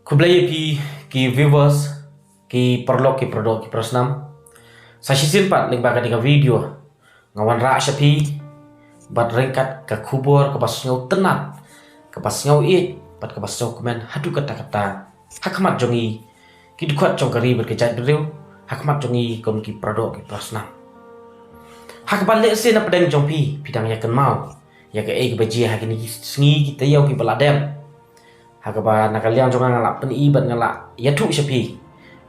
Kublai ki viewers ki perlok ki produk ki prasnam. Saya simpat link baga dengan video ngawan ra syapi bat rengkat ke kubur ke pas ngau tenat ke pas ngau it bat ke pas ngau komen hadu kata-kata hakmat jongi ki dukhat jong kari berkejat beriu hakmat jongi kom ki produk ki prasnam. Hak balik sin apa deng jong pidang ya mau ya ke baji hak ni sengi kita yau ki baladem. Hakaba nakaliang jonga ngalak pen i bat ngalak ya tu syapi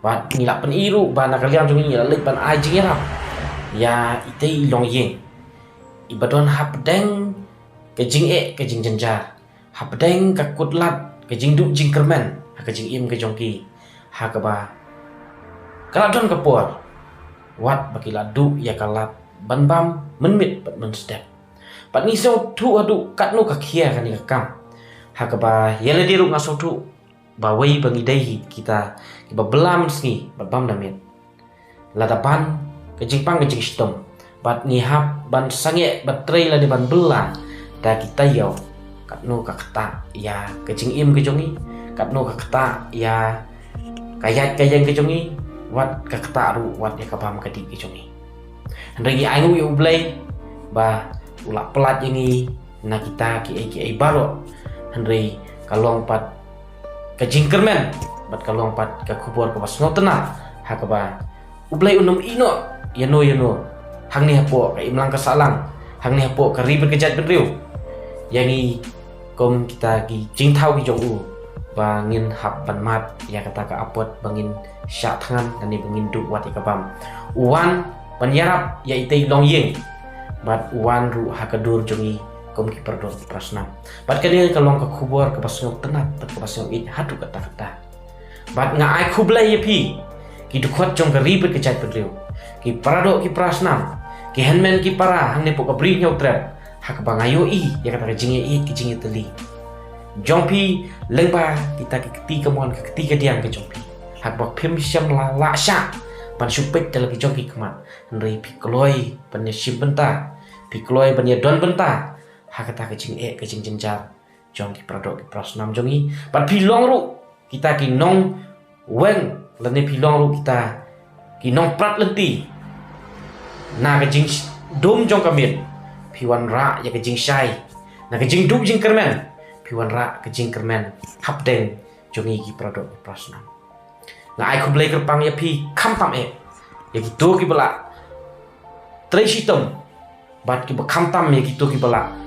bat ngilak pen iru ba nakaliang jongi ngilak lek ban ai jing rap ya ite long yeng ibadon hapdeng ke jing jenjar hapdeng ka kutlat ke jing du jing kermen ha ke jing im ke jongki hakaba kala don ka por wat bakila du ya kalat ban bam menmit bat men step bat ni so tu adu kat no ka khia kan ni kam hakaba yele diru ngasotu bawai bangi dai kita kiba belam sni bat bam damit ladapan kejingpang kejing stom bat ngihap ban sange bat trei la di ban bela da kita yo katno ka kata ya kejing im kejongi katno ka kata ya kayat kayang kejongi wat ka kata ru wat ya kabam kadi kejongi regi aingu yu blai ba ulak pelat ini na kita ki ai baro Henry kalong pat ke jingkermen bat kalong pat ke kubur ke pas ngotena hakaba ublai unum ino yano hang ni hapo ka imlang kasalang hang ni hapo ka ribet kejat bedriu yangi kom kita ki jingtau ki jongu bangin hap ban mat ya kata ka apot bangin syak tangan dan ni bangin du wat ikabam uwan panyarap ya ite long yeng bat uwan ru hakadur jongi kom ki perdo prasnam bat kali kalong ka kubur ke pas ngok tenat ke pas ngok it hadu kata-kata bat nga ai kublai pi ki dukhat jong ka ribet kejat bedriu ki parado ki prasnam ki handman ki para hang ne pok bri nyau trap hak bangayo i ya kata jinge i ki jinge teli jongpi lengba kita ki keti kemon ke ketiga diang ke jongpi hak bak phim syam la sya pan supet dalam ki jongki kemat ndrei pi kloi pan sim benta pi kloi pan don benta hak kata ke jing jenjar jongki parado ki prasnam jongi pan pi long ru kita ki nong weng lene pi long ru kita ki nong prat lenti na ke jing dom jong kamit piwan ra ya ke jing shai na ke jing du jing kermen piwan ra ke jing kermen hapdeng jongi ki produk prasnam na ai kublai kerpang ya pi kam tam ya gitu ki bala trei sitom bat ki kam tam ya gitu ki bala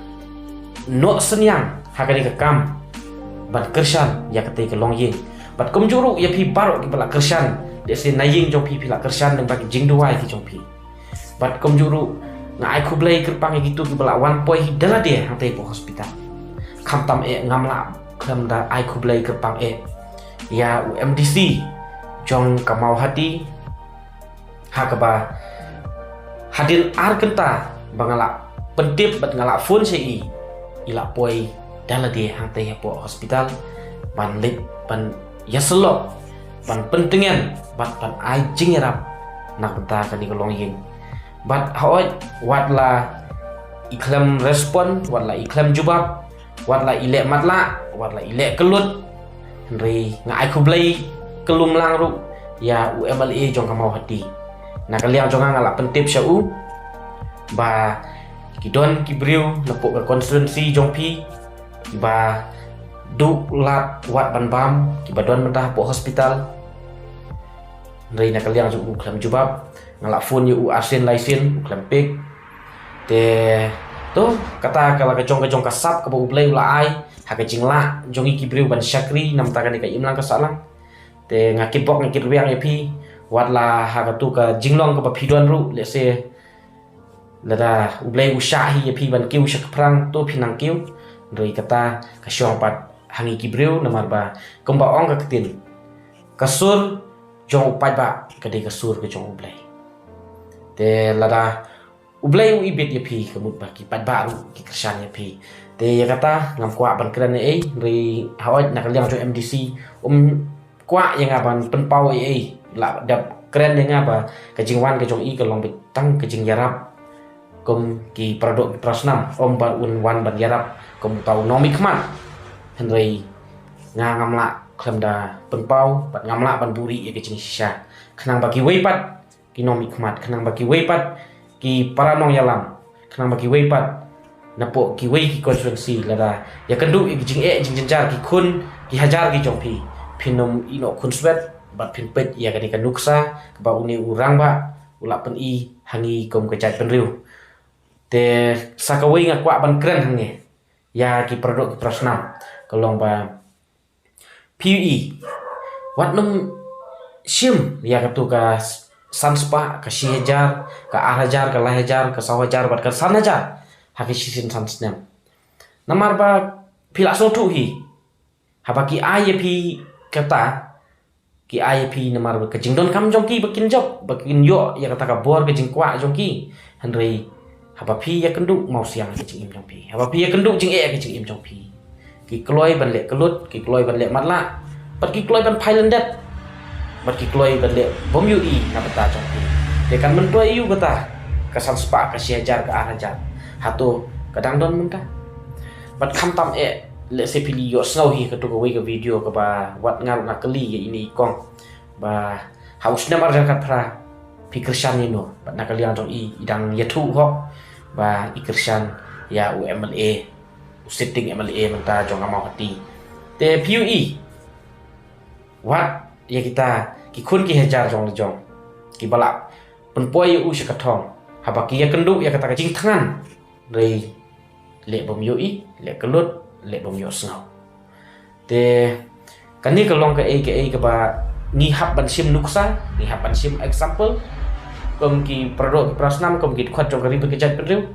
no senyang hakani ke kam bat kersan ya kete ke long ying bat komjuru ya pi baro ki bala kersan de se naying jong pi pila kersan dan bagi jing duai ki jong pi bat komjuru na ai kublai kerpang gitu ki bala wan poi hidala dia hang tei po hospital kam tam ngamla kam da ai kublai kerpang ya UMDC jong kamau hati hakaba hadir ar kenta bangala pentip bat ngala phone sei ila poi dala dia hang tei po hospital ban lip ban yaselok ban pentingan bat ban ai jing rap nak benta kan ikolong ying bat haoi watla iklam respon watla iklam jubab watla ilek matla watla ilek kelut henry ngai kublai kelum langru ya UMLA jong kamau hati na kaliang jong ngala pentip syau ba kidon kibriu lepuk ke konstituensi jong pi ba du lat wat ban bam kibadon mentah po hospital henry na kaliang jong iklam jubab ngalak phone yu asin laisin klempik te to kata kala kejong kasap ke ublai ula ai hak jingla jongi kibriu ban syakri nam takan ka imlang kasalang te ngakit bok ngakit riang epi watla hak tu ka jinglong ke pidon ru lese lada ublai usyahi epi ban kiu syak prang to pinang kiu ndoi kata ka syong pat hangi kibriu namar ba komba ong ka ketin kasur jong upat ba kade kasur ke jong ublai te lada ublai u ibet ya pi kemut baki pat baru ki kersan ya pi te ya kata ngam kwa ban kran ri hawat nak liang jo MDC kwa yang aban penpau la dap keren yang apa kejingwan kejong i kelong betang kejing yarap kom ki produk prasnam om ban un wan ban yarap kom tau nomik man henry ngam la klem da penpau bat ngamla ban buri ya kecing sisa kenang bagi weipat ki nom ikmat kenang bagi weipat ki paranong yalam kenang bagi weipat napo ki wei ki konstruksi lada ya kendu ki jing jing jenjar ki kun ki hajar ki jongpi pinom ino kun swet bat pin pet ya kani kanuksa ba uni urang ba ulap pen i hangi kom kecai penriu te sakawai ngakwa ban keren hangi ya ki produk ki prasnam kolong ba PUE wat num sim ya katu ka sanspa ka sihajar ka arajar ka lahajar ka sawajar bat ka sanajar haki sisin sansnem namar ba pila so tu hi habaki IAP kata ki IAP namar ba kajing don kam jongki bakin job bakin yo ya kata ka bor kajing kwa jongki handrei habapi ya kenduk mau siang kajing im jongpi habapi ya kenduk jing kajing im jongpi ki kloi ban le kelut ki kloi ban le matla pat ki kloi ban phailandet bat ki kloi ban le bom yu i na bata jongpi de kan mentoi yu bata kasan spa ka siajar ka arajar hatu kadang don mentah bat kham tam le se pili yo snow hi katu ko ke video ka ba wat ngal na kali ya ini kong ba haus na marja ka pra pikirsan ni no bat na kali antong idang yatu ho ba ikirsan ya UMLA setting MLA mentah jong amau hati te PUE wat ya kita ki kun ki hajar jong jong ki balap penpoi u sekatong habaki ya kenduk ya kata kacing tangan dari le bom yoi le kelut le bom yo snow te kani kalong ke ke ba ni hap ban sim nuksa ni hap ban sim example kom ki produk prasnam kom ki khat jong kari bekejat penriu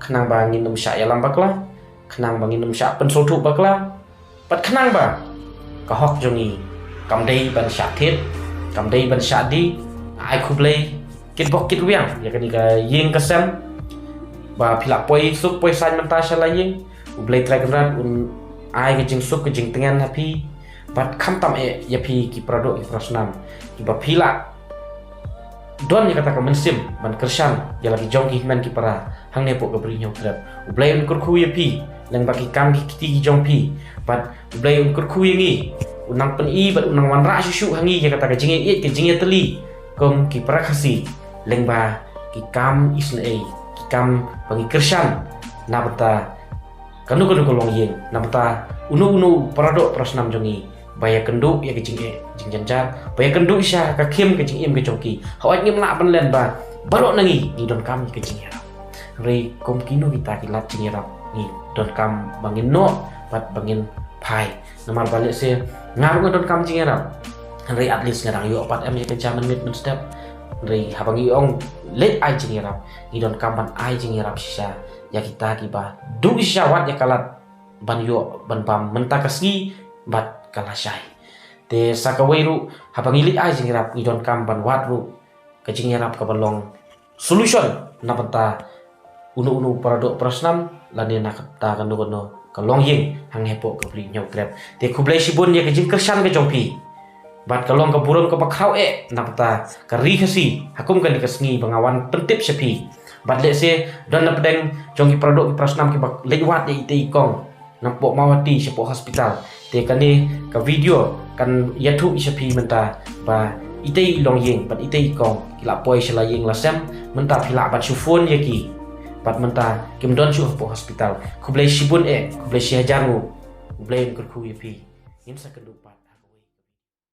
kenang ba nginum sya ya lambakla kenang ba nginum sya pensotu bakla pat kenang ba kahok jongi kamdei ban sya thet kamdei ban sya di ai kublei kit bok kit wiang ya kani ka yeng kasam ba pila poi sup poi san mentah sala yeng ublei trai kenrat un ai ke jing sup ke jing tengan hapi bat kham tam ya pi ki produk ki prasnam ki ba pila don ya kata ka mensim ban kersan ya lagi jong ki men ki para hang ne po ke bri nyong krap ublei un kurku ya pi leng ba ki kam ki ti jong pi bat ublei un kurku yangi unang pen i bat unang wan ra shu hangi ya kata ka jing ke jing teli kom ki para khasi leng ba ki kam isna ki kam bangi kersan na bata kanu kolong yeng na bata unu paradok prasnam jongi baya kenduk ya kecing jing janjar baya kenduk isya ka kim kecing im ke joki hawat ngim la ban len ba barok nangi ni don kam kecing ya re kom kino kita kilat cing ya ni don kam bangin no bat bangin pai namar balik se ngaru don kam cing ya re at least ngarang yo 4M ya kejaman mit men step re habangi ong let ai cing ya ni don kam ban ai cing ya sisa ya kita kiba du isya wat ya kalat ban yo ban pam mentah kasgi bat kalasai te sakawairu habang ilit ai jingrap idon kam ban watru kajingrap ka balong solution na panta unu paradok prasnam lani na kata kanu kalong yeng hang hepo ka bli nyau grab te kublai sibun ya kajing kersan ka jongpi bat kalong ka burun ka bakrau na panta ka rihasi hakum kan dikasngi bangawan pentip sepi bat le se don na pedeng jongki paradok prasnam ki bak lewat ya ite ikong nampok mawati sepo hospital te kani ka video kan yatu isapi menta ba ite ilong yeng bat ite ikong kila poi sela yeng lasem menta pila bat sufon yaki bat menta kim don su po hospital kublai sibun kublai sihajaru kublai kurku yapi yin sa kedupa